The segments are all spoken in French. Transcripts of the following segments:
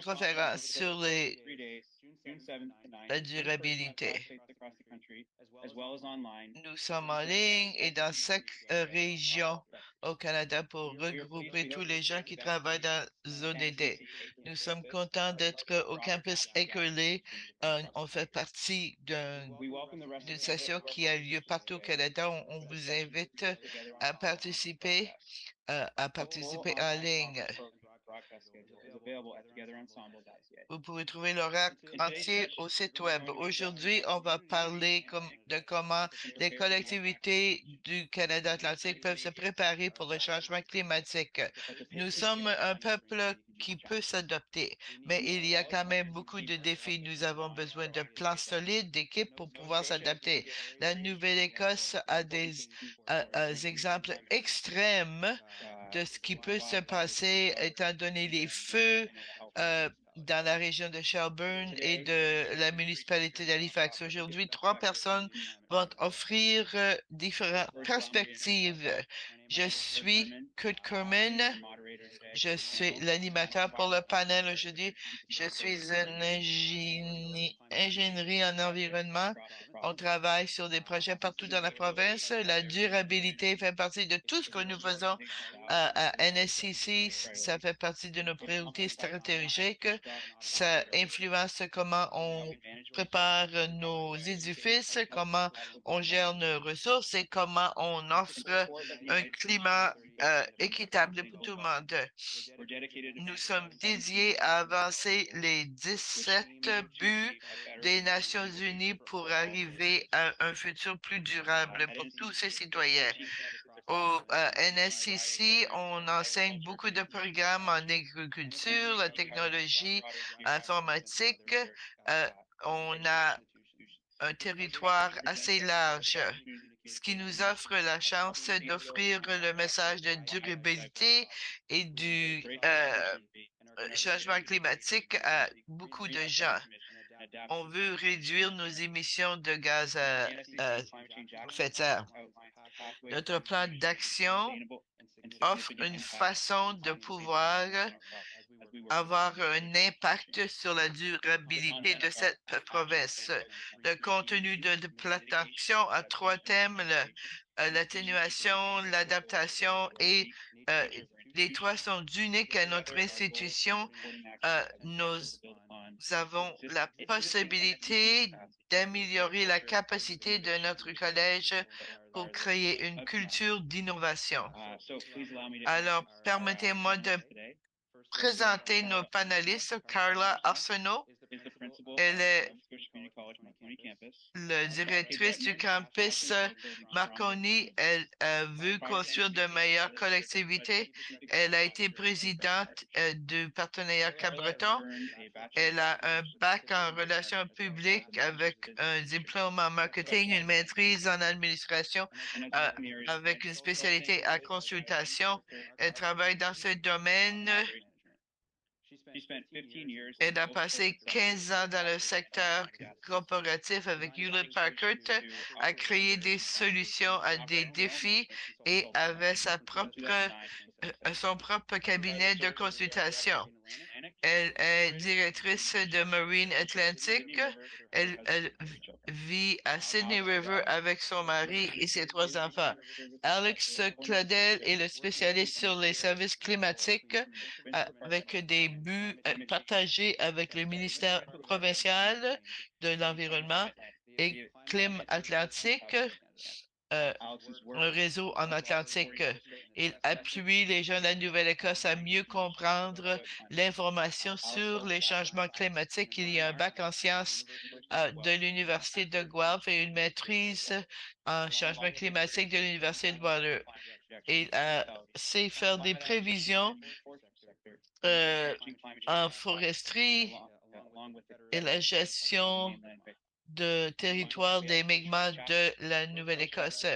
conférence sur la durabilité. Nous sommes en ligne et dans 5 régions au Canada pour regrouper tous les gens qui travaillent dans ODD. Nous sommes contents d'être au campus Acre-Lake. On fait partie d'une session qui a lieu partout au Canada. On vous invite à participer en ligne. Vous pouvez trouver l'horaire entier au site web. Aujourd'hui, on va parler de comment les collectivités du Canada atlantique peuvent se préparer pour le changement climatique. Nous sommes un peuple qui peut s'adapter, mais il y a quand même beaucoup de défis. Nous avons besoin de plans solides, d'équipes pour pouvoir s'adapter. La Nouvelle-Écosse a des exemples extrêmes de ce qui peut se passer étant donné les feux dans la région de Shelburne et de la municipalité d'Halifax. Aujourd'hui, 3 personnes vont offrir différentes perspectives. Je suis Kurt Kerman. Je suis l'animateur pour le panel aujourd'hui. Je suis une ingénierie en environnement. On travaille sur des projets partout dans la province. La durabilité fait partie de tout ce que nous faisons à NSCC. Ça fait partie de nos priorités stratégiques. Ça influence comment on prépare nos édifices, comment on gère nos ressources et comment on offre un climat équitable pour tout le monde. Nous sommes dédiés à avancer les 17 buts des Nations unies pour arriver à un futur plus durable pour tous ses citoyens. Au NSCC, on enseigne beaucoup de programmes en agriculture, la technologie informatique. On a un territoire assez large, ce qui nous offre la chance d'offrir le message de durabilité et du changement climatique à beaucoup de gens. On veut réduire nos émissions de gaz à effet de serre. Notre plan d'action offre une façon de pouvoir avoir un impact sur la durabilité de cette province. Le contenu de plan d'action a 3 thèmes, l'atténuation, l'adaptation et les 3 sont uniques à notre institution. Nous avons la possibilité d'améliorer la capacité de notre collège pour créer une culture d'innovation. Alors, permettez-moi de présenter nos panélistes. Carla Arsenault, elle est la directrice du campus Marconi. Elle veut construire de meilleures collectivités. Elle a été présidente du partenariat Cabreton. Elle a un bac en relations publiques avec un diplôme en marketing, une maîtrise en administration avec une spécialité à consultation. Elle travaille dans ce domaine. Elle a passé 15 ans dans le secteur corporatif avec Hewlett Packard, a créé des solutions à des défis et avait son propre cabinet de consultation. Elle est directrice de Marine Atlantic. Elle vit à Sydney River avec son mari et ses 3 enfants. Alex Claudel est le spécialiste sur les services climatiques avec des buts partagés avec le ministère provincial de l'Environnement et Clim Atlantique, un réseau en Atlantique. Il appuie les gens de la Nouvelle-Écosse à mieux comprendre l'information sur les changements climatiques. Il y a un bac en sciences de l'Université de Guelph et une maîtrise en changement climatique de l'Université de Waterloo. Il sait faire des prévisions en foresterie et la gestion de territoire des Mi'kmaq de la Nouvelle-Écosse.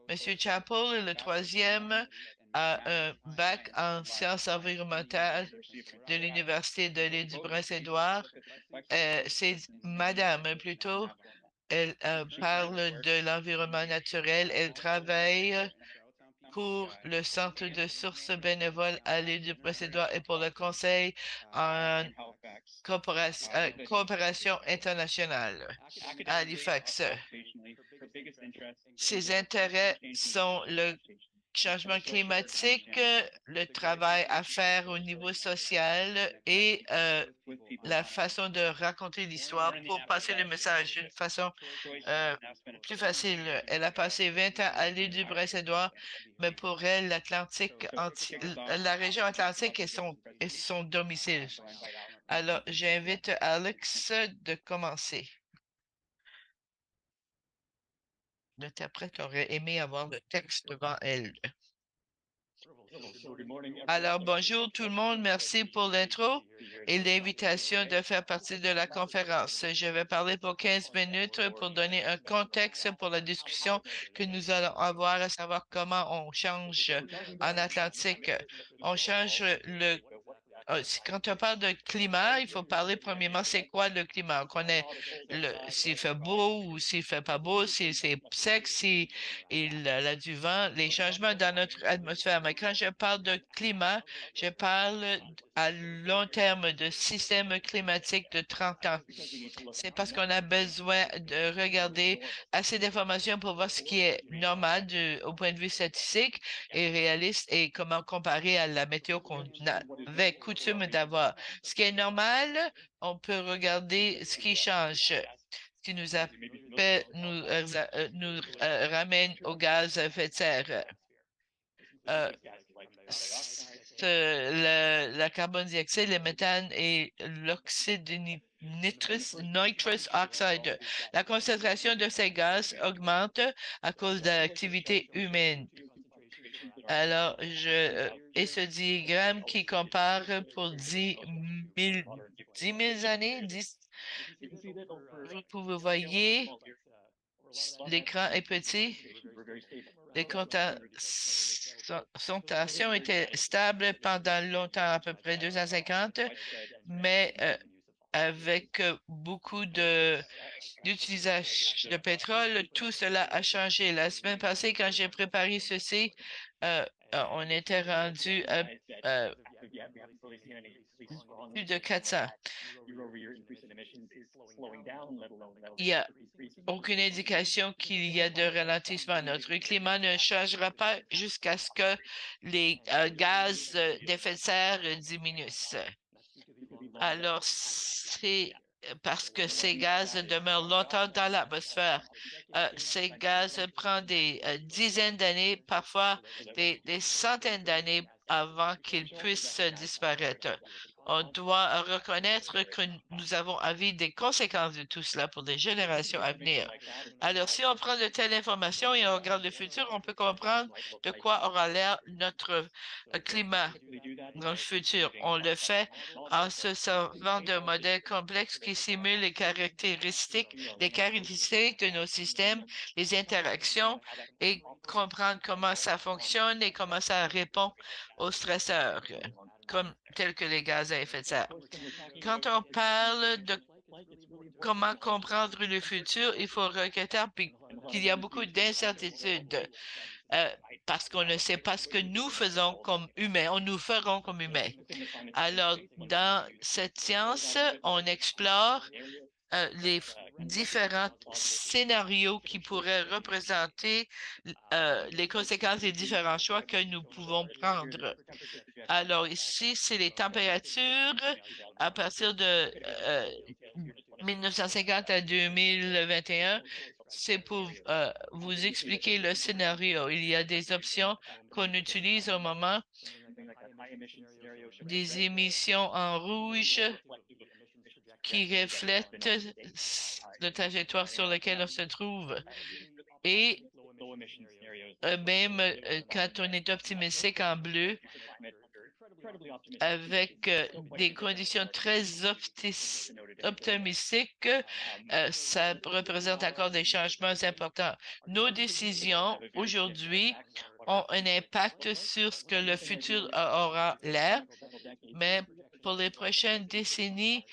Monsieur Chappell est le troisième a un bac en sciences environnementales de l'Université de l'île du Prince-Édouard. C'est Madame plutôt. Elle parle de l'environnement naturel. Elle travaille pour le Centre de sources bénévoles à l'île du Prince-Édouard et pour le Conseil en coopération internationale à Halifax. Ses intérêts sont le changement climatique, le travail à faire au niveau social et la façon de raconter l'histoire pour passer le message d'une façon euh, plus facile. Elle a passé 20 ans à l'île du Prince-Édouard, mais pour elle, la région atlantique est son domicile. Alors, j'invite Alex de commencer. L'interprète aurait aimé avoir le texte devant elle. Alors, bonjour tout le monde. Merci pour l'intro et l'invitation de faire partie de la conférence. Je vais parler pour 15 minutes pour donner un contexte pour la discussion que nous allons avoir, à savoir comment on change en Atlantique. On change quand on parle de climat, il faut parler premièrement, c'est quoi le climat? On connaît s'il fait beau ou s'il fait pas beau, si c'est sec, si il a du vent, les changements dans notre atmosphère. Mais quand je parle de climat, je parle à long terme de système climatique de 30 ans. C'est parce qu'on a besoin de regarder assez d'informations pour voir ce qui est normal au point de vue statistique et réaliste et comment comparer à la météo qu'on avait coutume d'avoir. Ce qui est normal, on peut regarder ce qui change, ce qui nous ramène au gaz à effet de serre. La carbone dioxyde, le méthane et l'oxyde de nitrous oxide. La concentration de ces gaz augmente à cause de l'activité humaine. Alors, et ce diagramme qui compare pour 10 000 années, vous voyez, l'écran est petit. Les concentrations étaient stables pendant longtemps, à peu près 250, mais avec beaucoup d'utilisation de pétrole, tout cela a changé. La semaine passée, quand j'ai préparé ceci, on était rendu à plus de 400. Il n'y a aucune indication qu'il y a de ralentissement. Notre climat ne changera pas jusqu'à ce que les gaz d'effet de serre diminuent. Alors, c'est parce que ces gaz demeurent longtemps dans l'atmosphère. Ces gaz prennent des dizaines d'années, parfois des centaines d'années avant qu'ils puissent disparaître. On doit reconnaître que nous avons à vivre des conséquences de tout cela pour des générations à venir. Alors, si on prend de telles informations et on regarde le futur, on peut comprendre de quoi aura l'air notre climat dans le futur. On le fait en se servant d'un modèle complexe qui simule les caractéristiques de nos systèmes, les interactions et comprendre comment ça fonctionne et comment ça répond aux stresseurs, tels que les gaz à effet de serre. Quand on parle de comment comprendre le futur, il faut reconnaître qu'il y a beaucoup d'incertitudes parce qu'on ne sait pas ce que nous faisons comme humains, on nous ferons comme humains. Alors, dans cette science, on explore les différents scénarios qui pourraient représenter les conséquences des différents choix que nous pouvons prendre. Alors ici, c'est les températures à partir de 1950 à 2021. C'est pour vous expliquer le scénario. Il y a des options qu'on utilise au moment des émissions en rouge qui reflètent le trajectoire sur lequel on se trouve. Et même quand on est optimistique en bleu, avec des conditions très optimistiques, ça représente encore des changements importants. Nos décisions aujourd'hui ont un impact sur ce que le futur aura l'air, mais pour les prochaines décennies,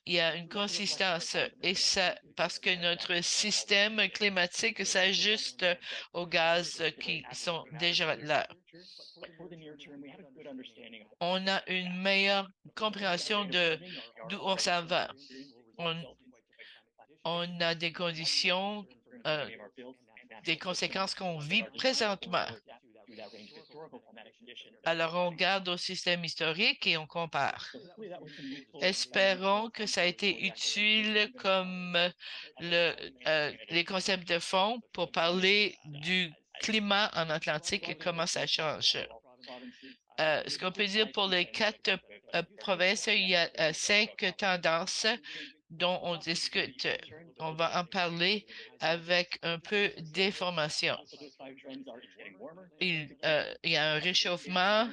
il y a une consistance et ça parce que notre système climatique s'ajuste aux gaz qui sont déjà là. On a une meilleure compréhension de d'où on s'en va. On a des conditions, des conséquences qu'on vit présentement. Alors, on regarde au système historique et on compare. Espérons que ça a été utile comme les concepts de fond pour parler du climat en Atlantique et comment ça change. Ce qu'on peut dire pour les 4 provinces, il y a 5 tendances dont on discute. On va en parler avec un peu d'information. Il y a un réchauffement,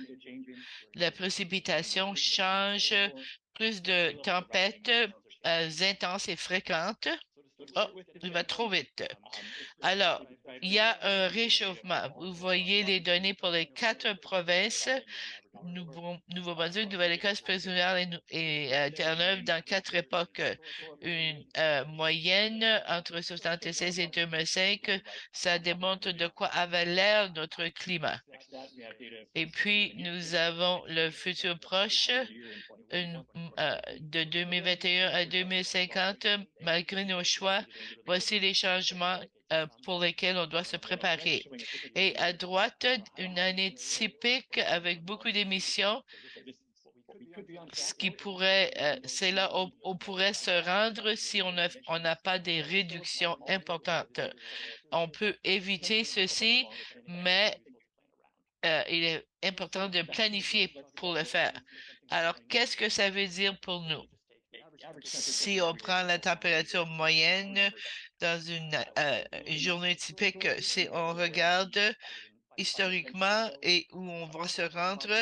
la précipitation change, plus de tempêtes intenses et fréquentes. Oh, il va trop vite. Alors, il y a un réchauffement. Vous voyez les données pour les 4 provinces. Nouveau-Brunswick, Nouvelle-Écosse, Prince-Édouard et Terre-Neuve dans 4 époques. Une moyenne entre 76 et 2005, ça démontre de quoi avait l'air notre climat. Et puis, nous avons le futur proche, de 2021 à 2050, malgré nos choix, voici les changements pour lesquels on doit se préparer. Et à droite, une année typique avec beaucoup d'émissions, ce qui pourrait, c'est là où on pourrait se rendre si on n'a pas des réductions importantes. On peut éviter ceci, mais il est important de planifier pour le faire. Alors, qu'est-ce que ça veut dire pour nous? Si on prend la température moyenne dans une journée typique, si on regarde historiquement et où on va se rendre,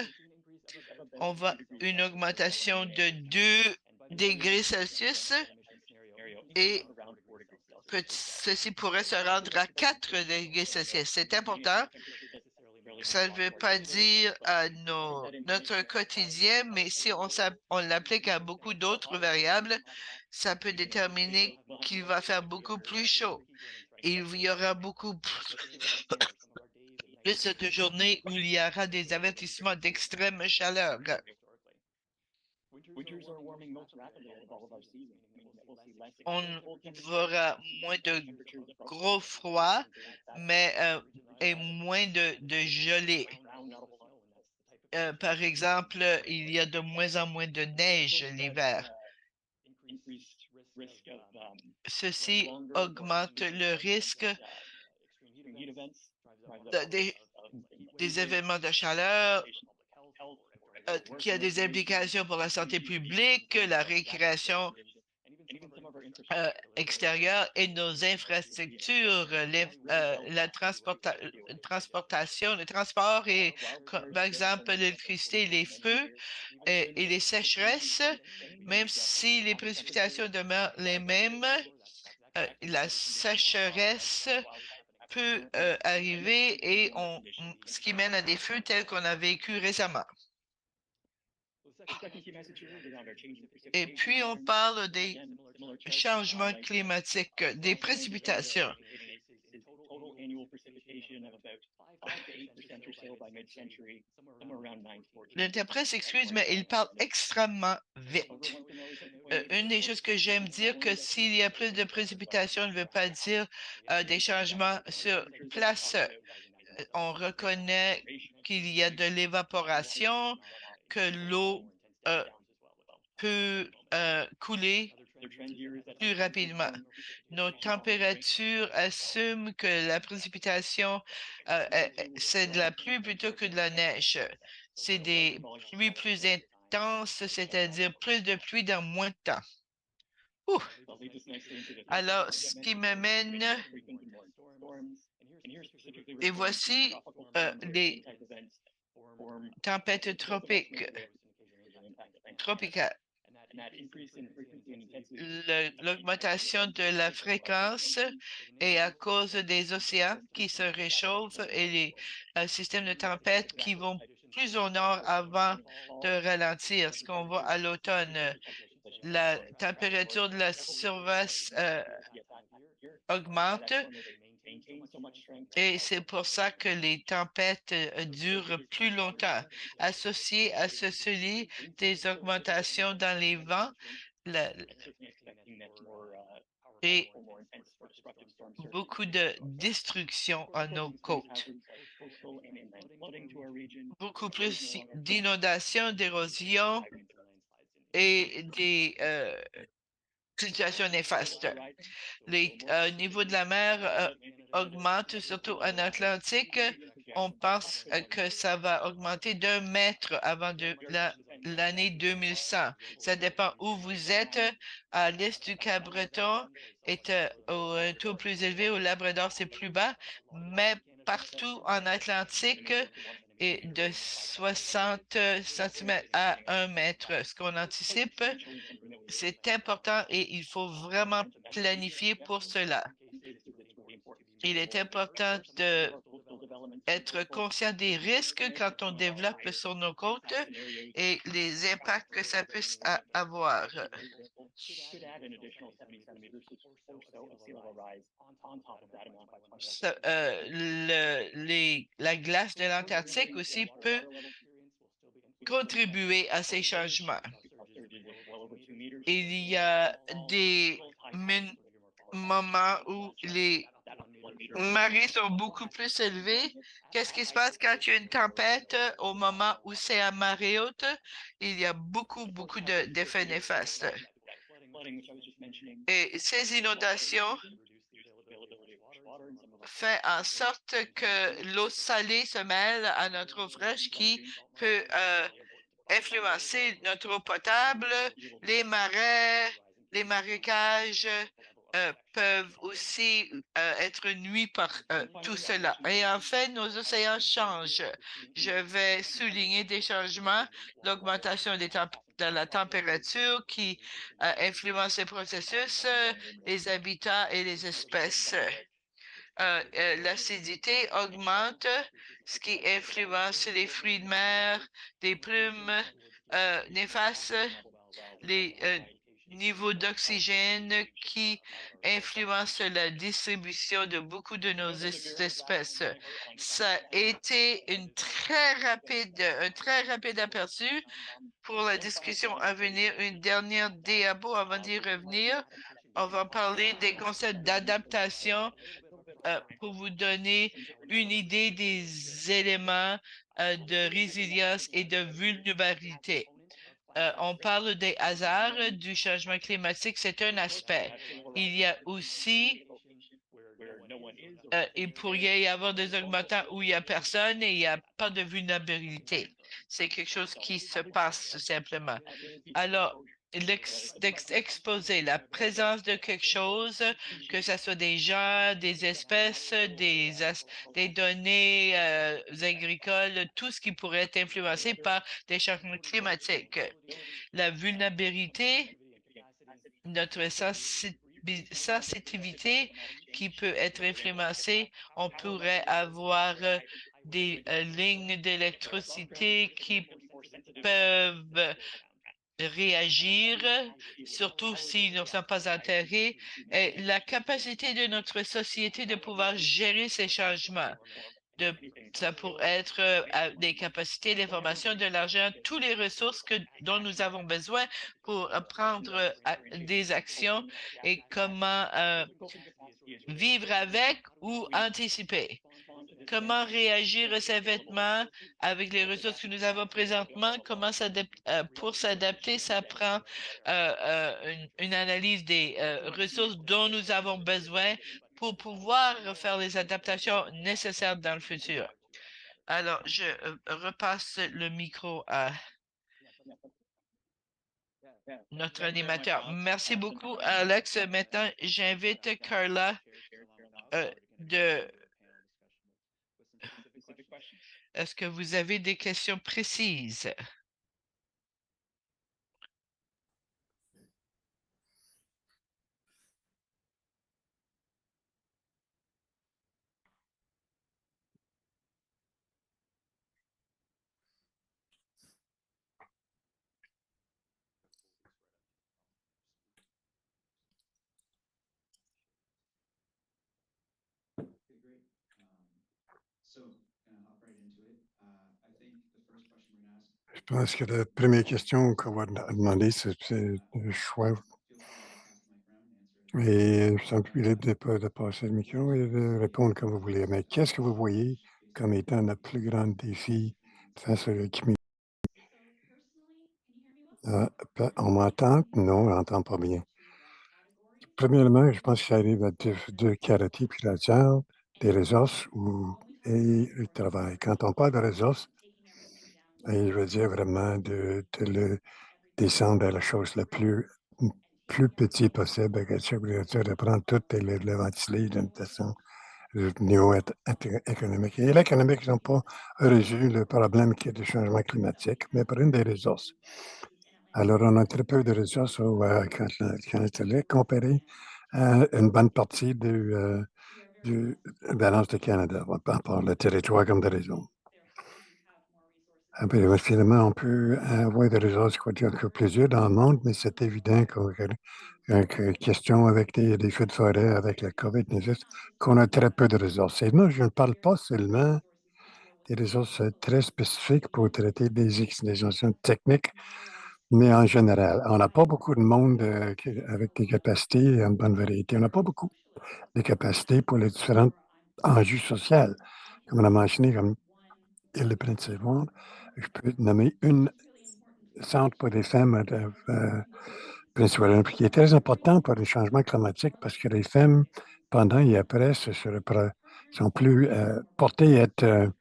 on va une augmentation de 2 degrés Celsius et ceci pourrait se rendre à 4 degrés Celsius. C'est important. Ça ne veut pas dire à notre quotidien, mais si on l'applique à beaucoup d'autres variables, ça peut déterminer qu'il va faire beaucoup plus chaud. Il y aura beaucoup plus de journées où il y aura des avertissements d'extrême chaleur. On verra moins de gros froid, mais et moins de gelée. Par exemple, il y a de moins en moins de neige l'hiver. Ceci augmente le risque des événements de chaleur qui a des implications pour la santé publique, la récréation extérieure et nos infrastructures, la transportation, le transport et, par exemple, l'électricité, les feux et les sécheresses, même si les précipitations demeurent les mêmes, la sécheresse peut arriver et ce qui mène à des feux tels qu'on a vécu récemment. Et puis, on parle des changements climatiques, des précipitations. L'interprète s'excuse, mais il parle extrêmement vite. Une des choses que j'aime dire que s'il y a plus de précipitations ne veut pas dire des changements sur place. On reconnaît qu'il y a de l'évaporation, que l'eau peut couler plus rapidement. Nos températures assument que la précipitation, c'est de la pluie plutôt que de la neige. C'est des pluies plus intenses, c'est-à-dire plus de pluie dans moins de temps. Ouh. Alors, ce qui m'amène, et voici les tempêtes tropicales. L'augmentation de la fréquence est à cause des océans qui se réchauffent et les systèmes de tempêtes qui vont plus au nord avant de ralentir. Ce qu'on voit à l'automne, la température de la surface augmente et c'est pour ça que les tempêtes durent plus longtemps. Associé à ceci, des augmentations dans les vents la- et beaucoup de destruction à nos côtes. Beaucoup plus d'inondations, d'érosion et des situations néfastes. Les niveaux de la mer augmentent, surtout en Atlantique. On pense que ça va augmenter d'1 mètre avant l'année 2100. Ça dépend où vous êtes. À l'est du Cap-Breton est au un taux plus élevé. Au Labrador, c'est plus bas. Mais partout en Atlantique, et de 60 centimètres à 1 mètre. Ce qu'on anticipe, c'est important et il faut vraiment planifier pour cela. Il est important d'être conscient des risques quand on développe sur nos côtes et les impacts que ça puisse avoir. La glace de l'Antarctique aussi peut contribuer à ces changements. Il y a des moments où les marées sont beaucoup plus élevées. Qu'est-ce qui se passe quand il y a une tempête au moment où c'est à marée haute? Il y a beaucoup d'effets néfastes. Et ces inondations font en sorte que l'eau salée se mêle à notre eau fraîche qui peut influencer notre eau potable, les marais, les marécages peuvent aussi être nuits par tout cela. Et en fait, nos océans changent. Je vais souligner des changements, l'augmentation de la température qui influence les processus, les habitats et les espèces. L'acidité augmente, ce qui influence les fruits de mer, les plumes néfastes, les niveaux d'oxygène qui influencent la distribution de beaucoup de nos espèces. Ça a été un très rapide aperçu pour la discussion à venir. Une dernière diabo avant d'y revenir. On va parler des concepts d'adaptation pour vous donner une idée des éléments de résilience et de vulnérabilité. On parle des hasards du changement climatique, c'est un aspect. Il y a aussi, il pourrait y avoir des augmentants où il n'y a personne et il n'y a pas de vulnérabilité. C'est quelque chose qui se passe tout simplement. Alors, d'exposer la présence de quelque chose, que ce soit des gens, des espèces, des données agricoles, tout ce qui pourrait être influencé par des changements climatiques. La vulnérabilité, notre sensitivité qui peut être influencée, on pourrait avoir des lignes d'électricité qui peuvent réagir, surtout s'ils ne sont pas enterrés, et la capacité de notre société de pouvoir gérer ces changements. Ça pourrait être des capacités, l'information, de l'argent, toutes les ressources dont nous avons besoin pour prendre des actions et comment vivre avec ou anticiper. Comment réagir à ces vêtements avec les ressources que nous avons présentement? Pour s'adapter, ça prend une analyse des ressources dont nous avons besoin pour pouvoir faire les adaptations nécessaires dans le futur. Alors, je repasse le micro à notre animateur. Merci beaucoup, Alex. Maintenant, j'invite Carla de... Est-ce que vous avez des questions précises? Je pense que la première question qu'on va demander, c'est le choix. Et je sens plus libre de passer le micro et de répondre comme vous voulez. Mais qu'est-ce que vous voyez comme étant notre plus grand défi face à la communauté? On m'entend? Non, on n'entend pas bien. Premièrement, je pense que ça arrive à deux caractères prioritaires, des ressources et le travail. Quand on parle de ressources, et je veux dire vraiment de le descendre à la chose la plus petit possible, que ça veut dire de prendre tout et le ventiler d'une façon au niveau économique. Et l'économique, ils n'ont pas résolu le problème qui est du changement climatique, mais par une des ressources. Alors, on a très peu de ressources quand Canada comparé à une bonne partie du balance du Canada, par rapport le territoire comme de raison. Ah beh, ouais, finalement, on peut avoir des ressources, quoi dire, que plusieurs dans le monde, mais c'est évident que question avec des feux de forêt, avec la COVID-19, qu'on a très peu de ressources. Et non, je ne parle pas seulement des ressources très spécifiques pour traiter des situations techniques, mais en général. On n'a pas beaucoup de monde avec des capacités en bonne variété. On n'a pas beaucoup de capacités pour les différents enjeux sociaux. Comme on a mentionné, comme Île-de-Prince-Édouard, je peux nommer une centre pour les femmes principalement, puis qui est très important pour le changement climatique parce que les femmes, pendant et après, sont plus portées à être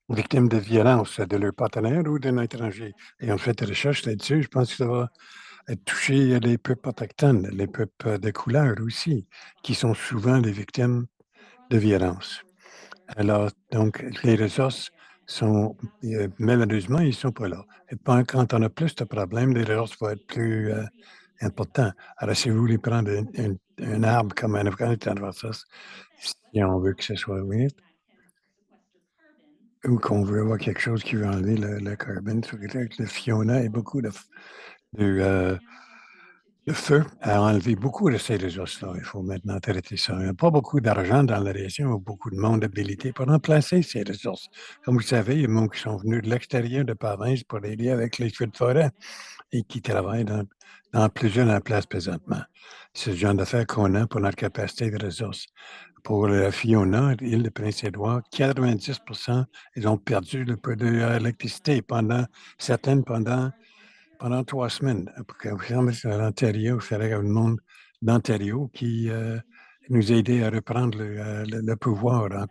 victimes de violences de leur partenaire ou d'un étranger. Et on fait des recherches là-dessus. Je pense que ça va toucher les peuples autochtones, les peuples de couleur aussi, qui sont souvent des victimes de violences. Alors, donc, les ressources sont, malheureusement, ils ne sont pas là. Et quand on a plus de problèmes, les ressources vont être plus importants. Alors, si vous voulez prendre un arbre comme un Afghanistan versus, si on veut que ce soit vert, ou qu'on veut avoir quelque chose qui veut enlever le carbone, le Fiona et beaucoup de, euh, le feu a enlevé beaucoup de ces ressources-là. Il faut maintenant traiter ça. Il n'y a pas beaucoup d'argent dans la région ou beaucoup de monde habilité pour remplacer ces ressources. Comme vous savez, il y a des gens qui sont venus de l'extérieur de province pour aider avec les feux de forêt et qui travaillent dans plusieurs emplacements présentement. C'est le genre d'affaires qu'on a pour notre capacité de ressources. Pour la Fiona, l'île de Prince-Édouard, 90 ils ont perdu le peu d'électricité pendant 3 semaines. Après, au fur et à mesure à l'Ontario, il fallait un monde d'Ontario qui, nous a aidés à reprendre le pouvoir.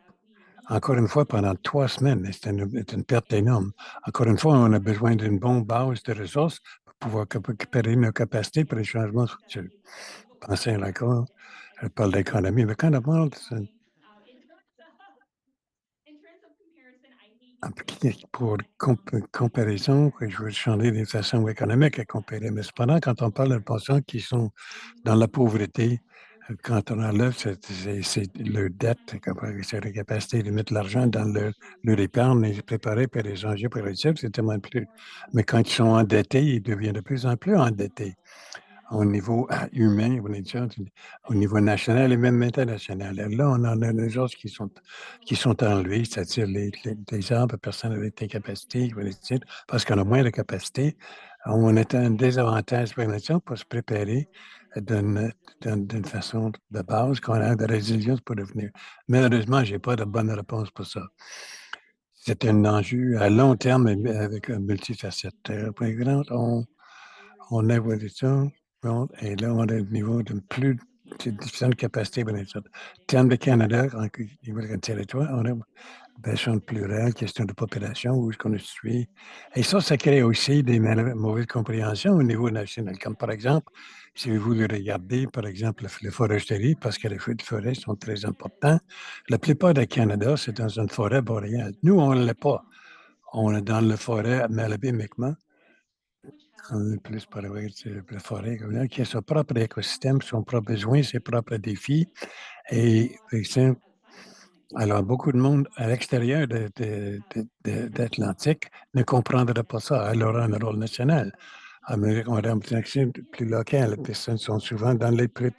Encore une fois, pendant 3 semaines, c'est une perte énorme. Encore une fois, on a besoin d'une bonne base de ressources pour pouvoir récupérer nos capacités pour les changements futurs. Pensez encore, je parle d'économie, mais quand on parle pour comparaison, que je veux changer de façon économique à comparer, mais cependant, quand on parle de personnes qui sont dans la pauvreté, quand on enlève c'est leur dette, c'est la capacité de mettre l'argent dans leur épargne et se préparer pour les enjeux progressifs, c'est tellement plus. Mais quand ils sont endettés, ils deviennent de plus en plus endettés au niveau humain, on est déjà au niveau national et même international. Et là, on en a des choses qui sont enlevées, c'est-à-dire les arbres, personnes avec des capacités, parce qu'on a moins de capacités. On est à un désavantage pour la nation pour se préparer d'une d'une façon de base qu'on a de résilience pour devenir. Malheureusement, je n'ai pas de bonne réponse pour ça. C'est un enjeu à long terme et avec un multifacette. Par exemple, on évolue ça, bon, et là, on est au niveau de plus de différentes capacités pour les autres. En termes de Canada, au niveau du territoire, on a question plurielle, question de population, où est-ce qu'on est situé. Et ça crée aussi des mauvaises compréhensions au niveau national. Comme par exemple, si vous voulez regarder, par exemple, la foresterie, parce que les feux de forêt sont très importants, la plupart du Canada, c'est dans une forêt boréale. Nous, on ne l'est pas. On est dans la forêt à Malabé-Micmac, plus par la forêt qui a son propre écosystème, son propre besoin, ses propres défis. Et par exemple, alors beaucoup de monde à l'extérieur d'Atlantique ne comprendrait pas ça. Elle aura un rôle national. Mais on a un accès plus local. Les personnes sont souvent dans les plus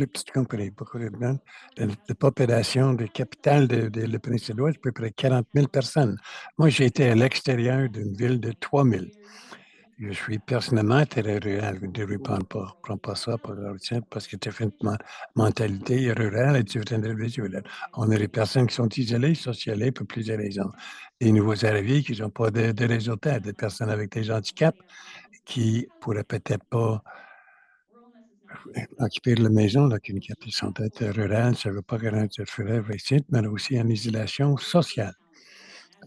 petites compagnies. Beaucoup de gens, la population de capitale de le Prince-Édouard, c'est à peu près 40 000 personnes. Moi, j'ai été à l'extérieur d'une ville de 3 000. Je suis personnellement très rural. Je ne prends pas ça pour le titre parce que tu as une mentalité rurale et tu es un individuel. On a des personnes qui sont isolées, socialisées pour plusieurs raisons. Des nouveaux arrivés qui n'ont pas de résultats, des personnes avec des handicaps qui pourraient peut-être pas occuper de la maison, là, qui sont peut-être rurales, ça ne veut pas garantir le réussite, mais aussi en isolation sociale.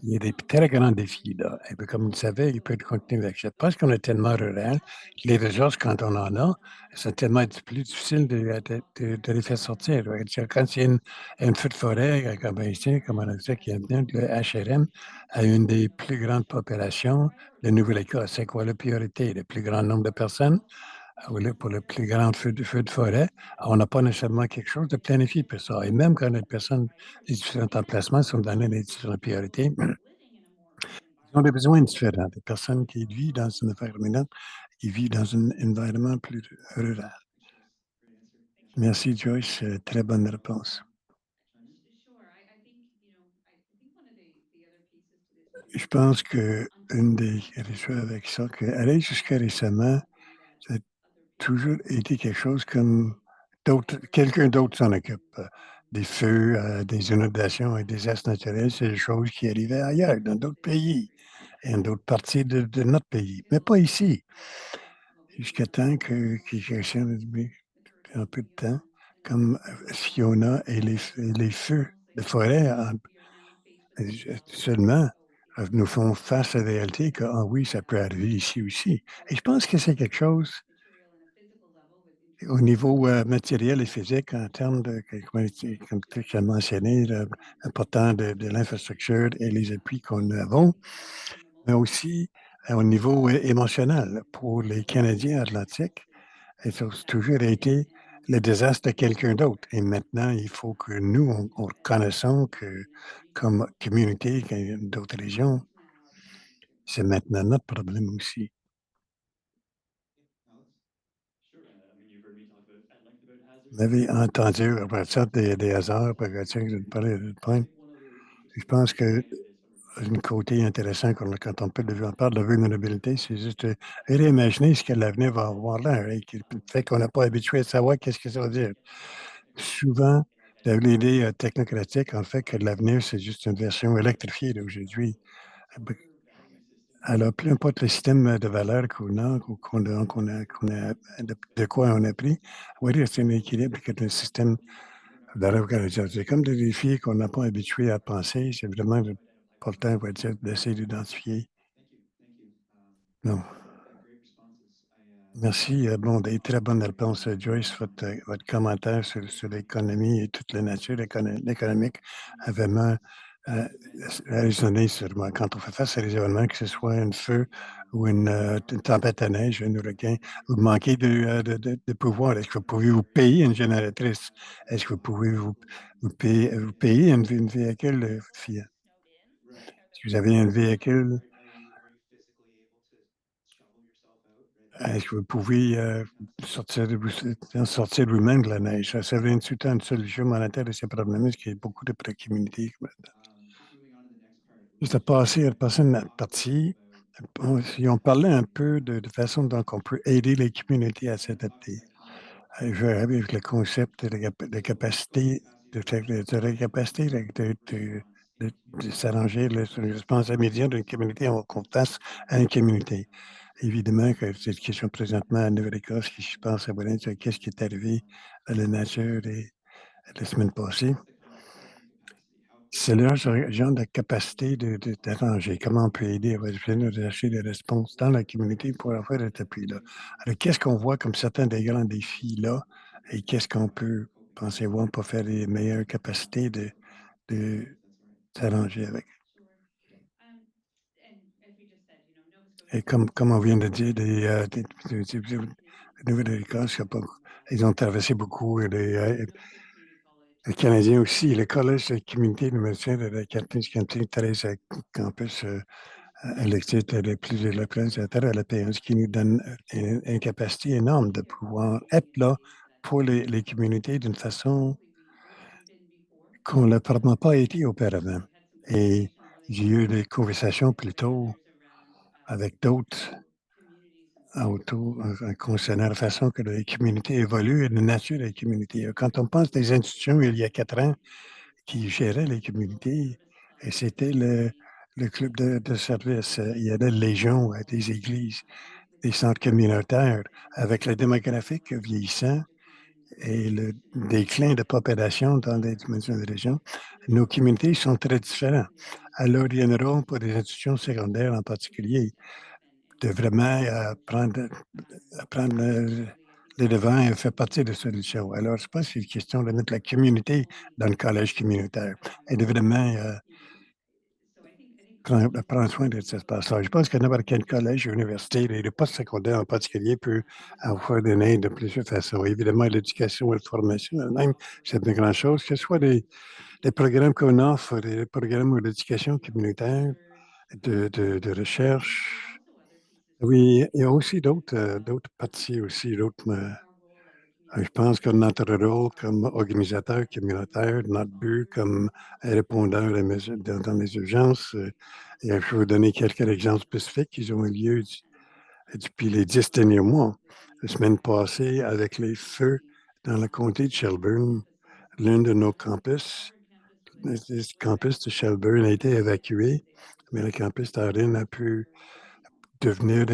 Il y a des très grands défis là et puis comme vous le savez, il peut continuer avec ça. Parce qu'on est tellement rural, les ressources quand on en a, c'est tellement plus difficile de les faire sortir. Ouais, tu quand il y a une feu de forêt, comme ici, comme on a dit qui est venu, le HLM a une des plus grandes populations de Nouvelle-Écosse. C'est quoi la priorité? Le plus grand nombre de personnes? Ou là, pour le plus grand feu de forêt, on n'a pas nécessairement quelque chose de planifié pour ça et même quand les personnes, les différents emplacements sont donnés les différentes priorités, ils ont des besoins différents. Des personnes qui vivent dans un environnement qui vivent dans un environnement plus rural. Appreciate it. Great answer. Thanks for that. Merci Joyce, très bonne réponse. Sure. I think, I think one of the other pieces to this would Je be pense qu'une des understanding choses avec ça, the qu'aller jusqu'à récemment, responsibility that ça a other toujours people été quelque chose face comme d'autres where quelqu'un d'autre s'en occupe. um, Des feux, des inondations et des désastres naturels, c'est des choses qui arrivaient ailleurs, dans d'autres they have pays et dans d'autres parties de notre pays, mais skills pas and ici. located Jusqu'à temps que professionals qu'ils réussissent with un peu Hurricane de temps, Fiona comme, and Fiona et les feux almost de like forêt we are now faced with this reality of seulement, oh, if nous this font face à la réalité que, ah oui, ça peut arriver ici aussi et je pense que c'est quelque chose material and a physical level with in au terms of niveau, matériel et physique en termes de comme tu as mentionné, l'important de l'infrastructure et les appuis que nous avons, in the mais most aussi, au niveau, émotionnel pour les Canadiens atlantiques. Et ça a toujours été le désastre de quelqu'un d'autre. Et maintenant, il faut que nous, on reconnaissons que comme communauté, que d'autres régions, it's now our responsibility. c'est maintenant notre problème aussi. Yeah, Alex? Sure. I mean, you've heard me talk about at length about Vous hazards. avez entendu après ça des hasards, par exemple, je parlais de I point. think one other Je interesting pense que strand of this from a un côté intéressant quand on parle de yeah, vulnérabilité, c'est juste réimaginer ce que l'avenir va avoir l'air et qui le fait qu'on n'est pas habitué à savoir qu'est-ce que ça veut dire. yeah, Souvent, in our technology. l'idée technocratique, en fait, que l'avenir, c'est juste une version électrifiée d'aujourd'hui. So some B other value systems Alors, that peu importe le système de valeurs qu'on a, de quoi on a pris, on va dire c'est un équilibre qui est un système de l'organisation. C'est comme des défis qu'on n'a pas habitué à penser. C'est vraiment important, on va dire, d'essayer d'identifier. Thank you. Non. Yeah, great responses. Merci, bon, des très bonnes réponses, Joyce. Votre commentaire sur l'économie et toute la nature économique a vraiment euh, résonné sur moi. Quand on fait face à des événements, que ce soit un feu ou une tempête à neige, un ouragan, vous manquez de pouvoir. Est-ce que vous pouvez vous payer une génératrice? Est-ce que vous pouvez vous payer une véhicule, Fiat? Right. Si vous avez un véhicule, Are you physically able to shovel yourself out, right? est-ce que vous pouvez, sortir vous-même de la neige? Ça vient tout le temps une solution monétaire de ces problèmes, parce qu'il y a beaucoup de communautés. Just moving on to the next part, Juste à which passer une talks a little bit partie, about si on parlait un peu de façon dont on peut aider les communautés à s'adapter. Je vais arriver avec le concept de capacité, de la capacité de s'arranger, je pense, à médias d'une communauté, qu'on fasse à une communauté. Évidemment que c'est une question présentement à Nouvelle-Écosse qui se passe à Wellington, sur qu'est-ce qui est arrivé à la nature la semaine passée. what's the kind of thinking capacity? How C'est quickly le can we genre de capacité d'arranger. Comment on peut aider à chercher des réponses dans la communauté pour avoir cet appui-là. Alors, qu'est-ce qu'on voit comme certains des grands défis là et qu'est-ce qu'on peut, coping with it? pensez-vous, pour faire les meilleures capacités de If that's all right. s'arranger avec? Sure. And as we just said, Nova Scotia Et is comme on vient de very dire, Nouvelle-Écosse, ils ont traversé beaucoup, Northwood Community College les Canadiens aussi, le is collège de communauté de médecins de la campus 13 campus électrique le plus européen, ce qui nous donne une capacité énorme de pouvoir être là pour les communautés d'une façon qu'on n'a probablement pas été auparavant. Et j'ai eu des conversations plus tôt avec d'autres concernant la façon que les communautés évoluent et la nature des communautés. Quand on pense des institutions, il y a 4 ans, qui géraient les communautés, et c'était le club de service. Il y avait la Légion, des églises, des centres communautaires. Avec le démographique vieillissant et le déclin de population dans les dimensions de région, nos communautés sont très différentes. Alors, il y a un rôle pour les institutions secondaires en particulier de vraiment prendre le devant et faire partie de la solution. Alors, je pense que c'est une question de mettre la communauté dans le collège communautaire et de vraiment prendre soin de cet espace-là. Je pense que n'importe quel collège ou université, les postes secondaires en particulier, peut avoir une aide de plusieurs façons. Évidemment, l'éducation et la formation elle-même, c'est une grande chose, que ce soit les programmes qu'on offre, les programmes d'éducation communautaire, de recherche. Oui, il y a aussi d'autres parties aussi, je pense que notre rôle comme organisateur communautaire, notre but comme répondant dans les urgences, et je vais vous donner quelques exemples spécifiques qui ont eu lieu depuis les 10 derniers mois. La semaine passée, avec les feux dans le comté de Shelburne, l'un de nos campus, le campus de Shelburne a été évacué, mais le campus d'Arden a pu devenir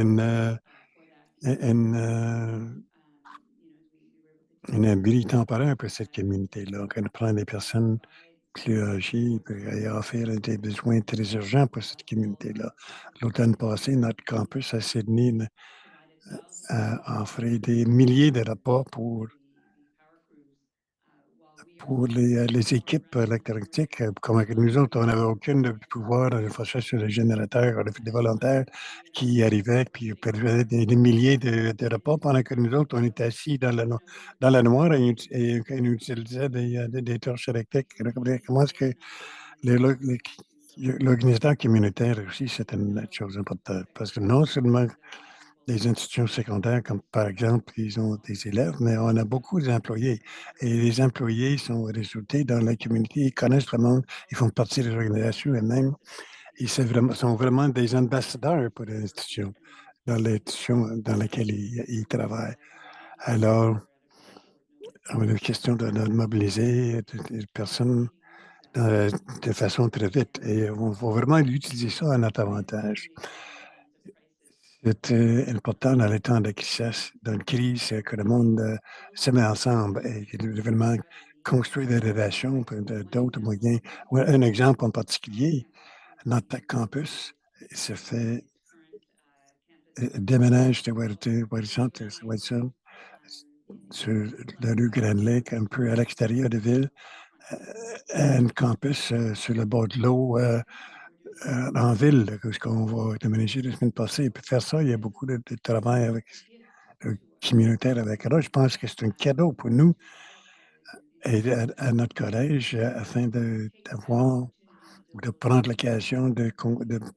un abri temporaire pour cette communauté-là. On prend des personnes plus âgées et offrir des besoins très urgents pour cette communauté-là. L'automne passé, notre campus à Sydney a offert des milliers de repas pour les équipes électriques. Comme nous autres, on n'avait aucun pouvoir de faire sur les générateurs. On avait des volontaires qui arrivaient puis prenaient des milliers de repas pendant que nous autres, on était assis dans la noire et on utilisait des torches électriques. Comment est-ce que les lo les l'organisateur communautaire aussi, c'est une chose importante parce que non seulement les institutions secondaires, comme par exemple, ils ont des élèves, mais on a beaucoup d'employés. Et les employés sont résultés dans la communauté, ils connaissent le monde, ils font partie des organisations elles-mêmes. Ils sont vraiment des ambassadeurs pour l'institution, dans l'institution dans laquelle ils travaillent. Alors, on a une question de mobiliser des personnes de façon très vite. Et on va vraiment utiliser ça à notre avantage. C'est important dans les temps de crise, que le monde se met ensemble et que vraiment construire des relations pour d'autres moyens. Ouais, un exemple en particulier, notre campus se fait déménage de Wellington, sur la rue Grand Lake, un peu à l'extérieur de la ville, un campus sur le bord de l'eau en ville, là, où ce qu'on va déménager la semaine passée. Et pour faire ça, il y a beaucoup de travail avec communautaire avec eux. Je pense que c'est un cadeau pour nous et à notre collège afin d'avoir ou de prendre l'occasion de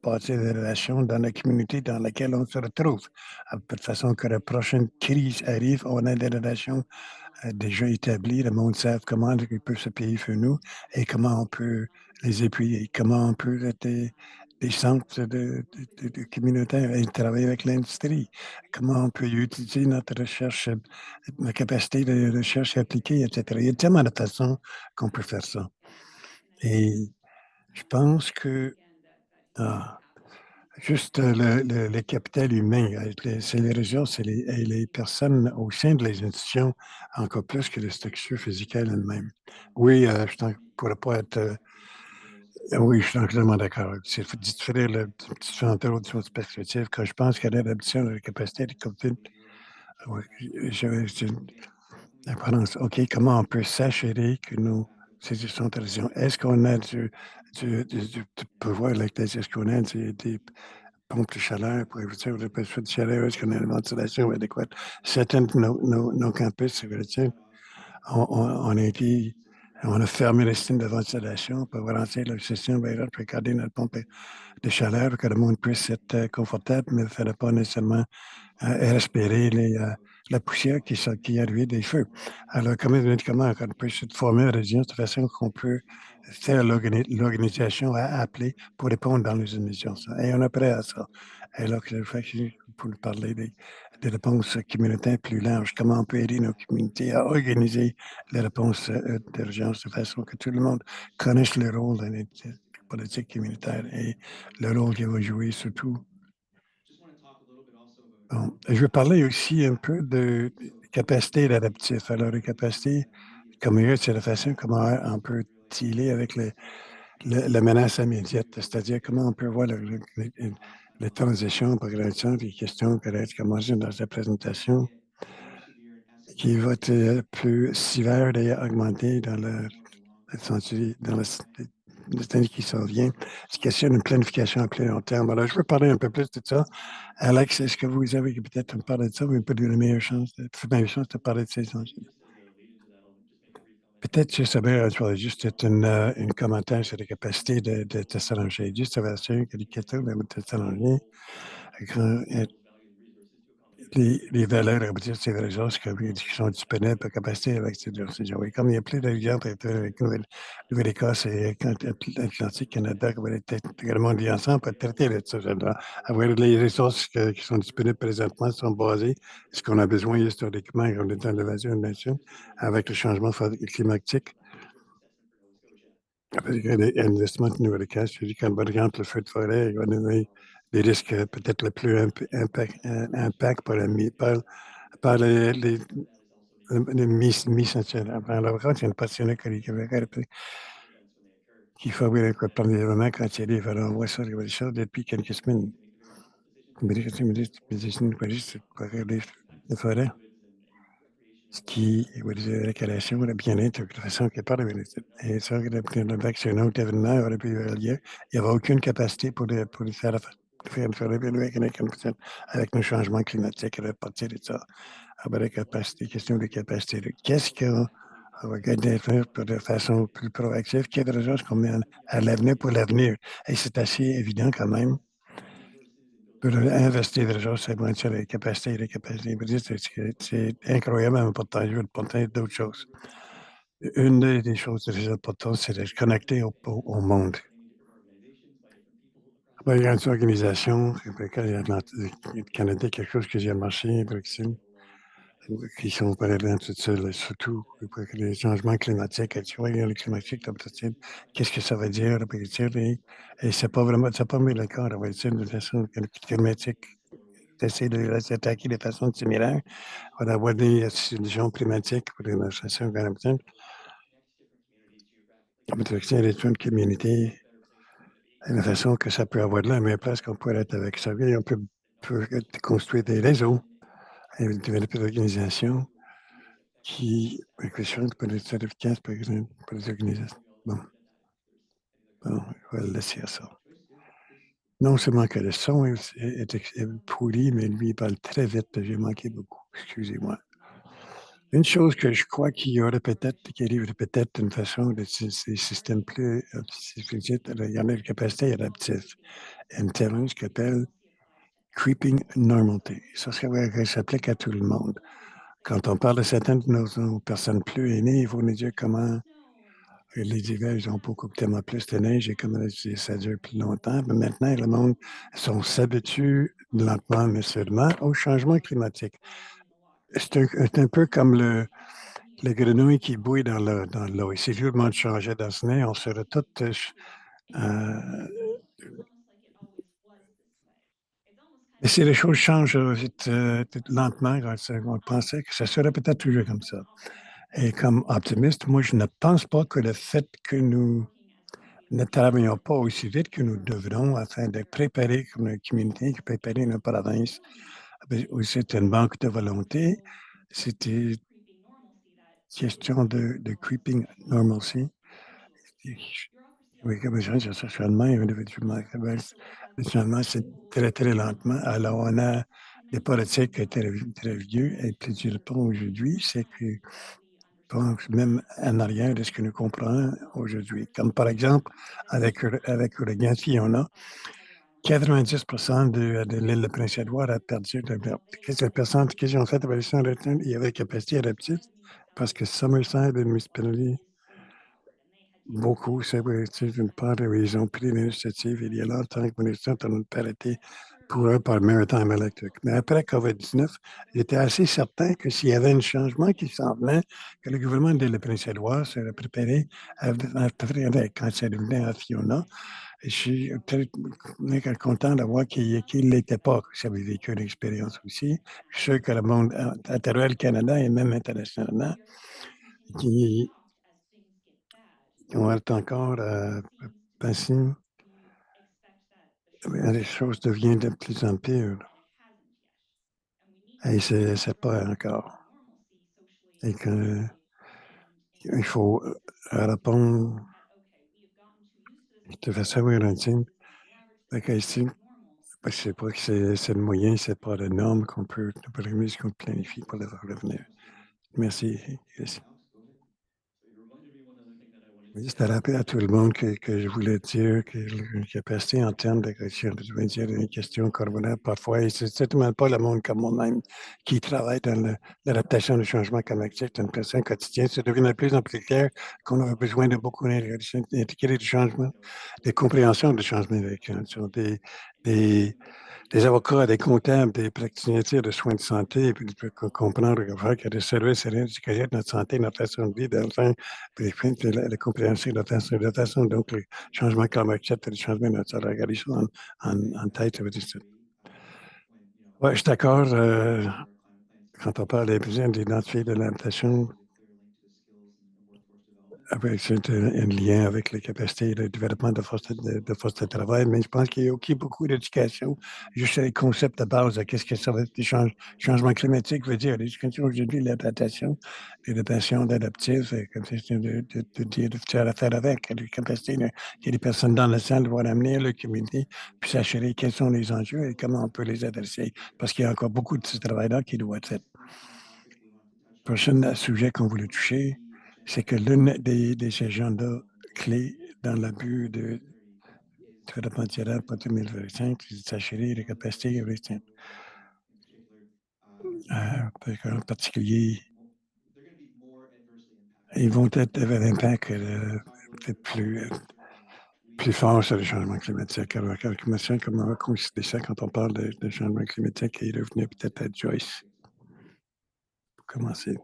bâtir des relations dans la communauté dans laquelle on se retrouve. De façon que la prochaine crise arrive, on a des relations déjà établies. Le monde sait comment ils peuvent se payer sur nous et comment on peut les appuyer, comment on peut être des centres de communautaires et travailler avec l'industrie, comment on peut utiliser notre recherche, la capacité de recherche appliquée, etc. Il y a tellement de façons qu'on peut faire ça. Et je pense que ah, juste le capital humain, c'est les ressources et les personnes au sein de les institutions, encore plus que les structures physiques elles-mêmes. Oui, je ne pourrais pas être. Oui, je suis entièrement d'accord. C'est différer le différentes autres perspectives. Quand je pense qu'à l'adoption de la capacité de COVID, oui, j'ai une apparence. OK, comment on peut s'assurer que nos saisissements de région, est-ce qu'on a du pouvoir électrique? Est-ce qu'on a des pompe de chaleur pour éviter le besoin de chaleur, est-ce qu'on a une ventilation adéquate? Certains de nos campus, c'est vrai, on a été On a fermé les systèmes de ventilation pour ralentir le système, par exemple, pour garder notre pompe de chaleur, pour que le monde puisse être confortable, mais il ne fallait pas nécessairement respirer la poussière qui arrivait des feux. Alors, comme médicament, on peut se former une région de façon qu'on peut faire l'organisation à appeler pour répondre dans les émissions. Et on est prêt à ça. Et là, pour parler des réponses communautaires plus larges, comment on peut aider nos communautés à organiser les réponses d'urgence de façon que tout le monde connaisse le rôle dans les politiques communautaires et le rôle qu'il va jouer surtout. Just want to talk a little bit also about Bon, je veux parler aussi un peu de capacité d'adaptif. Alors, les capacités, comme c'est la façon comment on peut dealer avec la menace immédiate, c'est-à-dire comment on peut voir la transition, par exemple, les questions que être commencées dans sa présentation, qui va être plus sévère et augmenter dans les années qui s'en viennent. C'est question d'une planification à plus long terme. Alors, je veux parler un peu plus de ça. Alex, est-ce que vous avez peut-être me parler de ça ou un peu de la meilleure chance, de parler de ces enjeux? Just as a lead into that, I'll just make a brief comment. Peut-être, je savais, je voulais juste être une commentaire sur les capacités de Tessalonger. Juste ça va assurer que les questions de Tessalonger, les valeurs, on va dire, c'est des ressources qui sont disponibles pour capacité avec ces ressources. Oui, comme il y a plus d'exemples avec Nouvelle-Écosse et Atlantique Canada qui vont être également liés ensemble pour traiter de ça. Avoir les ressources qui sont disponibles présentement sont basées sur ce qu'on a besoin historiquement on est dans l'évasion de la nation avec le changement climatique. Parce que l'investissement de Nouvelle-Écosse, je dis quand on regarde le feu de forêt, il va donner des risques peut-être le plus impact par les mi-centaines. Alors, quand il y a une passionné qui fabrique un plan d'événement quand il arrive, alors on voit ça, depuis quelques semaines. De forêt, ce qui la récréation, le bien-être, de façon qui est pas réalisée. Et ça, c'est un autre événement aurait pu avoir lieu. Il n'y avait aucune capacité pour les faire évoluer avec nos changements climatiques, à partir de ça. Avec la capacité, question de capacité. Qu'est-ce qu'on va garder faire de façon plus proactive? Quelle ressources qu'on met à l'avenir pour l'avenir? Et c'est assez évident quand même pour investir des ressources, c'est les capacités, les capacités. C'est incroyablement important. Je veux parler d'autres choses. Une des choses très importantes, c'est de se connecter au monde. Il y a une organisation, le Canada, quelque chose que j'ai marché, Bruxelles, qui sont par exemple surtout les changements climatiques, tu vois, le climatique, qu'est-ce que ça veut dire, et c'est pas vraiment, c'est pas mis le corps, on va dire, de façon climatique, d'essayer de les attaquer de façon similaire, on va avoir des solutions climatiques pour les façon climatique. C'est une communauté, la façon que ça peut avoir de la meilleure place qu'on pourrait être avec ça. Et on peut construire des réseaux et développer des organisations qui peut être efficace, par exemple, pour les organisations. Bon, je vais le laisser à ça. Non seulement que le son est pourri, mais lui, il parle très vite. J'ai manqué beaucoup. Excusez-moi. Une chose que je crois qu'il y aurait peut-être, qu'il arrive peut-être une façon de ces systèmes plus, il y en a une capacité adaptive. Une challenge qui s'appelle creeping normality. Ça s'applique à tout le monde. Quand on parle de certaines de nos personnes plus aînées, il faut nous dire comment les hivers, ils ont beaucoup tellement plus de neige et comme ça dure plus longtemps. Mais maintenant, le monde s'habitue lentement mais sûrement au changement climatique. C'est un peu comme les grenouilles qui bouillent dans l'eau. Et si tout le monde changeait dans ce nez, on serait tous mais si les choses changent vite, lentement, on pensait que ça serait peut-être toujours comme ça. Et comme optimiste, moi, je ne pense pas que le fait que nous ne travaillons pas aussi vite que nous devrons afin de préparer comme une communauté, de préparer nos provinces, c'est une banque de volonté. C'était question de creeping normalcy. Oui, comme je socialement et individuellement, naturellement, c'est très, très lentement. Alors, on a des politiques très, très vieux et puis je réponds aujourd'hui, c'est que pense même en arrière de ce que nous comprenons aujourd'hui. Comme par exemple, avec le gain on a 90% de l'île de Prince-Édouard a perdu qu'est-ce que les personnes qui ont fait l'évaluation de retenue, il y avait capacité adaptive parce que Summerside et Miss Penalty, beaucoup, c'est vrai, une part où ils ont pris l'initiative il y a longtemps que nous sommes en parité pour eux par Maritime Electric. Mais après COVID-19, j'étais assez certain que s'il y avait un changement qui s'en venait, que le gouvernement de la Prince-Édouard serait préparé à faire avec quand ça devenait à Fiona. Et je suis très content d'avoir qu'il ne l'était pas, que j'avais vécu une expérience aussi. Je suis sûr que le monde à travers le Canada et même internationalement, qui on est encore penser les choses deviennent de plus en pire. Et c'est pas encore. Et que il faut répondre de façon intime. Ici, parce que c'est pas que c'est le moyen, c'est pas la norme qu'on peut qu'on planifie pour l'avenir. Merci. Yes. So you reminded me one other thing that I wanted to Juste say. à rappeler à tout le monde que je voulais dire que la capacité en termes de correction, je veux dire une question corporelle parfois, et c'est certainement pas le monde comme moi-même qui travaille dans l'adaptation au changement climatique d'une personne quotidienne. Ça devient de plus en plus clair qu'on a besoin de beaucoup d'intégrer du changement, de compréhension du changement de des, des avocats, des comptables, des praticiens de soins de santé, puis de comprendre qu'il y a des services éducatifs de notre santé, notre façon de vivre, enfin, puis la compréhension de notre façon, donc le changement climatique, le changement de notre salaire, regarder ça en tête, ça veut dire ça. Ouais, je suis d'accord, quand on parle des besoins d'identifier de l'adaptation, après, c'est un lien avec les capacités de développement de force de travail, mais je pense qu'il y a aussi beaucoup d'éducation, juste les concepts de base de qu'est-ce que ça veut dire, changement climatique veut dire, l'éducation aujourd'hui, l'adaptation adaptive, comme c'est de faire affaire avec, les capacités, il y a des personnes dans la salle vont amener la communauté, puis s'assurer quels sont les enjeux et comment on peut les adresser, parce qu'il y a encore beaucoup de ce travail-là qui doit être fait. Prochain sujet qu'on voulait toucher, c'est que l'une des agendas clés dans le but de développement durable pour 2025, c'est de s'assurer les capacités résistantes. En particulier, ils vont être un impact plus fort sur le changement climatique. Alors, comment on va considérer ça quand on parle de changement climatique et revenir peut-être à Joyce pour commencer.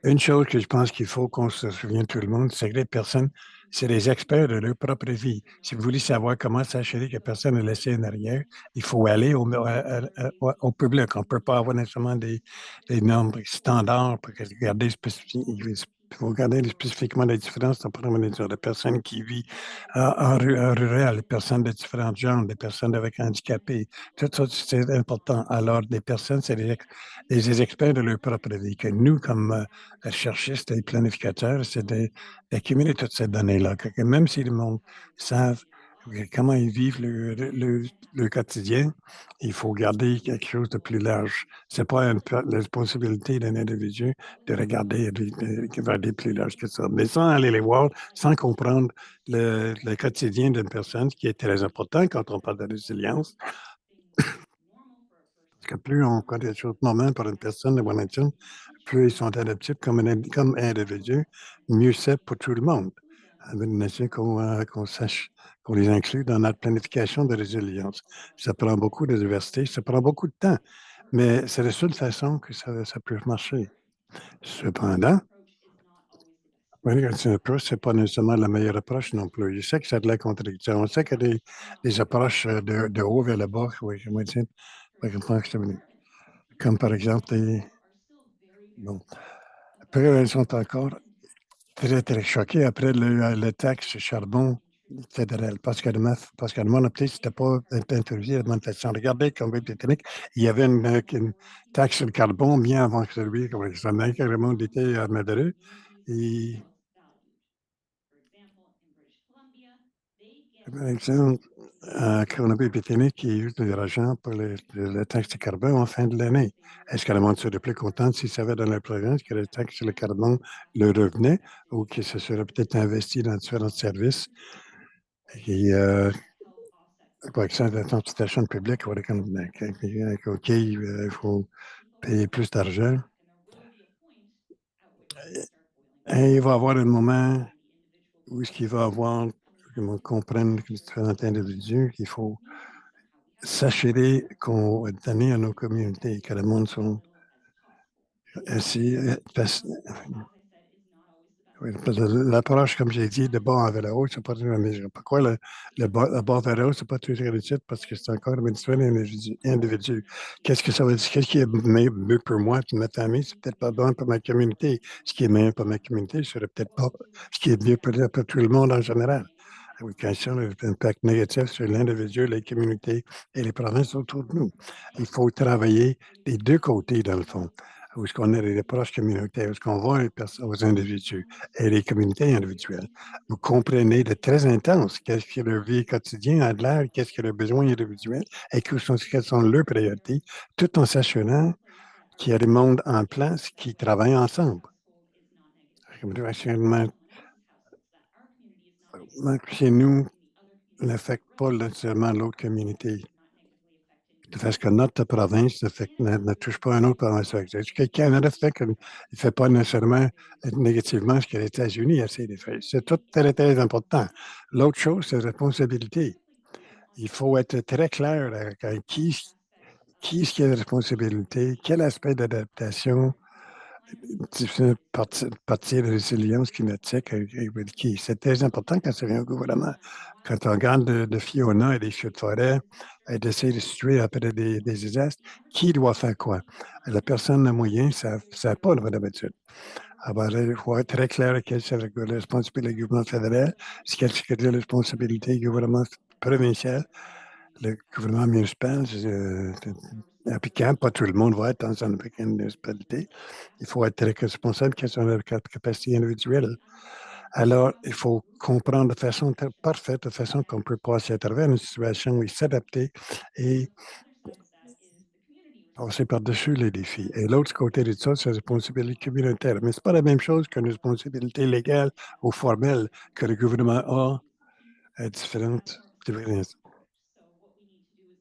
Une chose que je pense qu'il faut qu'on se souvienne tout le monde, c'est que les personnes, c'est les experts de leur propre vie. Si vous voulez savoir comment s'assurer que personne n'est laissé en arrière, il faut aller au public. On ne peut pas avoir nécessairement des normes standards pour regarder il faut regarder spécifiquement les différences entre les personnes qui vivent en rural, les personnes de différents genres, les personnes avec handicapés. Tout ça, c'est important. Alors, les personnes, c'est les experts de leur propre vie. Que nous, comme cherchistes et planificateurs, c'est d'accumuler toutes ces données-là. Que même si le monde savent comment ils vivent le quotidien, il faut garder quelque chose de plus large. Ce n'est pas la responsabilité d'un individu de regarder plus large que ça. Mais sans aller les voir, sans comprendre le quotidien d'une personne, ce qui est très important quand on parle de résilience, parce que plus on connaît des choses normales pour une personne de bonne nature, plus ils sont adaptés comme individus, mieux c'est pour tout le monde. Avec une nation qu'on sache, qu'on les inclut dans notre planification de résilience. Ça prend beaucoup de diversité, ça prend beaucoup de temps, mais c'est la seule façon que ça peut marcher. Cependant, oui, c'est une approche, c'est pas nécessairement la meilleure approche non plus. Je sais que ça a de la contradiction. On sait qu'il y a des approches de haut vers le bas, oui, je vais dire, comme par exemple, bon, après, elles sont encore très, très choqués après le taxe charbon fédéral. Parce que le monde, peut-être, c'était pas introduit à l'alimentation. Regardez, comme Britannique, il y avait une taxe sur le carbone bien avant que celui, comme ça n'a carrément été à Madrid. Et, par exemple, Colombie-Britannique qui use de l'argent pour le taxe de carbone en fin de l'année. Est-ce que le monde serait plus content s'il savait dans la province que le taxe sur le carbone le revenait ou que ce serait peut-être investi dans différents services? Et, par exemple, la transportation publique, on aurait comme, OK, il faut payer plus d'argent. Et il va y avoir un moment où est-ce qu'il va y avoir, qu'on comprenne que les différents individus qu'il faut s'assurer qu'on va donner à nos communautés, que le monde soit assez oui, parce que l'approche, comme j'ai dit, de bas vers le haut, c'est pas toujours la mesure. Pourquoi le bas vers le haut, c'est pas toujours réussite? Parce que c'est encore une histoire individu. Qu'est-ce que ça veut dire? Qu'est-ce qui est mieux pour moi, pour ma famille? C'est peut-être pas bon pour ma communauté. Ce qui est meilleur pour ma communauté, serait peut-être pas ce qui est mieux pour tout le monde en général. Oui, quand ça a un impact négatif sur l'individu, les communautés et les provinces autour de nous. Il faut travailler des deux côtés, dans le fond. Où est-ce qu'on a les approches communautaires, où est-ce qu'on voit aux individus et les communautés individuelles. Vous comprenez de très intense qu'est-ce que leur vie quotidienne a de l'air, qu'est-ce que leurs besoins individuels et quelles sont leurs priorités, tout en s'assurant qu'il y a des mondes en place qui travaillent ensemble. Comme actuellement, chez nous, n'affecte pas nécessairement l'autre communauté. Parce que notre province ne touche pas une autre province. Quelqu'un Canada fait qu'il ne fait pas nécessairement négativement ce que les États-Unis essaient de faire. C'est tout très, très important. L'autre chose, c'est la responsabilité. Il faut être très clair qui est-ce qui a la responsabilité, quel aspect d'adaptation, différentes parties de résilience climatique avec qui. C'est très important quand c'est un gouvernement. Quand on regarde de Fiona et des feux de forêt, et d'essayer de situer après des désastres, qui doit faire quoi? La personne, la moyen, ça ne pas d'habitude. Alors, il faut être très clair quelle est la responsabilité du gouvernement fédéral, quelle est la responsabilité du gouvernement provincial, le gouvernement municipal, applicant, pas tout le monde va être dans une municipalité. Il faut être très responsable quelles sont leurs capacités individuelles. Alors, il faut comprendre de façon parfaite, de façon qu'on peut passer à travers une situation et s'adapter et passer par-dessus les défis. Et l'autre côté de ça, c'est la responsabilité communautaire. Mais ce n'est pas la même chose qu'une responsabilité légale ou formelle que le gouvernement a à différentes.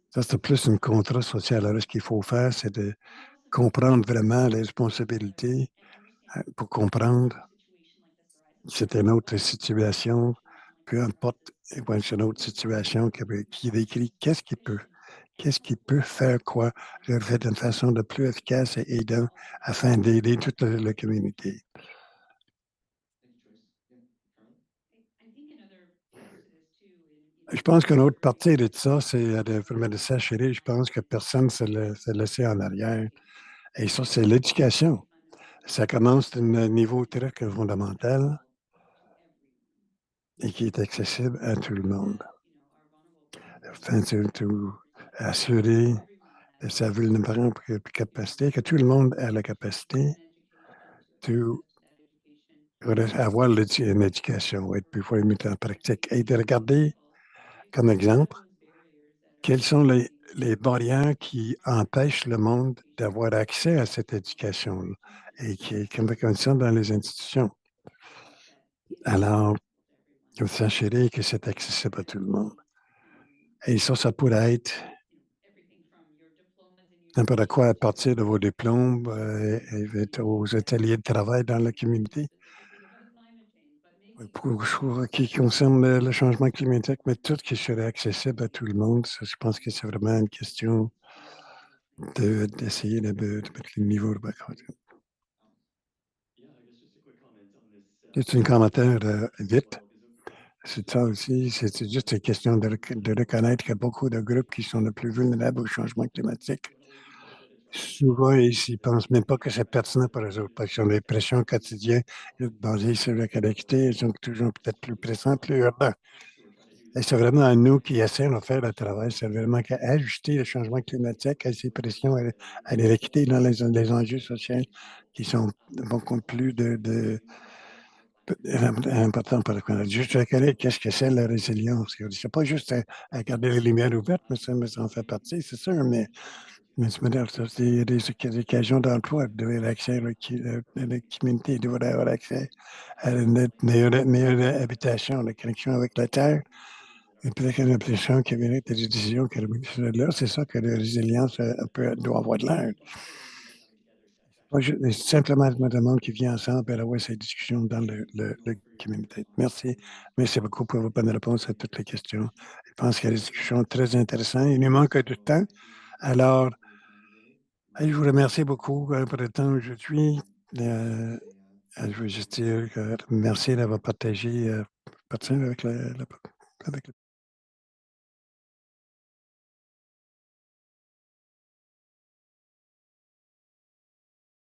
Ça, c'est plus un contrat social. Alors, ce qu'il faut faire, c'est de comprendre vraiment les responsabilités pour comprendre que c'est une autre situation, peu importe, c'est une autre situation qui décrit qu'est-ce qui peut faire quoi, le fait d'une façon de plus efficace et aidant afin d'aider toute la communauté. Je pense qu'une autre partie de ça, c'est de s'assurer, je pense que personne ne s'est laissé en arrière. Et ça, c'est l'éducation. Ça commence d'un niveau très fondamental et qui est accessible à tout le monde. Afin de assurer sa vulnérabilité, capacité, que tout le monde a la capacité d'avoir une éducation et de pouvoir mettre en pratique. Et de regarder, comme exemple, quelles sont les barrières qui empêchent le monde d'avoir accès à cette éducation et qui est comme ça dans les institutions. Alors, il faut s'assurer que c'est accessible à tout le monde. Et ça pourrait être n'importe quoi à partir de vos diplômes et aux ateliers de travail dans la communauté. Pour qui concerne le changement climatique, mais tout qui serait accessible à tout le monde, ça, je pense que c'est vraiment une question d'essayer de mettre le niveau de bas. Juste un commentaire vite. C'est ça aussi, c'est juste une question de reconnaître qu'il y a beaucoup de groupes qui sont les plus vulnérables au changement climatique. Souvent, ils ne pensent même pas que c'est pertinent pour eux autres, parce qu'ils ont des pressions quotidiennes basées sur la connectivité, ils sont toujours peut-être plus pressants, plus urbains. Et c'est vraiment à nous qui essayons de faire le travail, c'est vraiment qu'à ajuster le changement climatique à ces pressions, à l'équité dans les enjeux sociaux qui sont beaucoup plus Important pour le Canada. Juste reconnaître qu'est-ce que c'est la résilience. C'est pas juste à garder les lumières ouvertes, mais ça en fait partie, c'est sûr, mais tu me dire, il y a des occasions d'emploi, de donner l'accès, la communauté devrait avoir accès à une meilleure habitation, la connexion avec la terre, et peut-être une impression qui vient des décisions que le ministre de là, c'est ça que la résilience doit avoir de l'air. Moi, c'est simplement je me demande qui vient ensemble et avoir ces discussions dans le communauté. Merci. Merci beaucoup pour vos bonnes réponses à toutes les questions. Je pense qu'il y a des discussions très intéressantes. Il nous manque du temps. Alors, je vous remercie beaucoup pour le temps aujourd'hui. Je veux juste dire merci d'avoir partagé avec le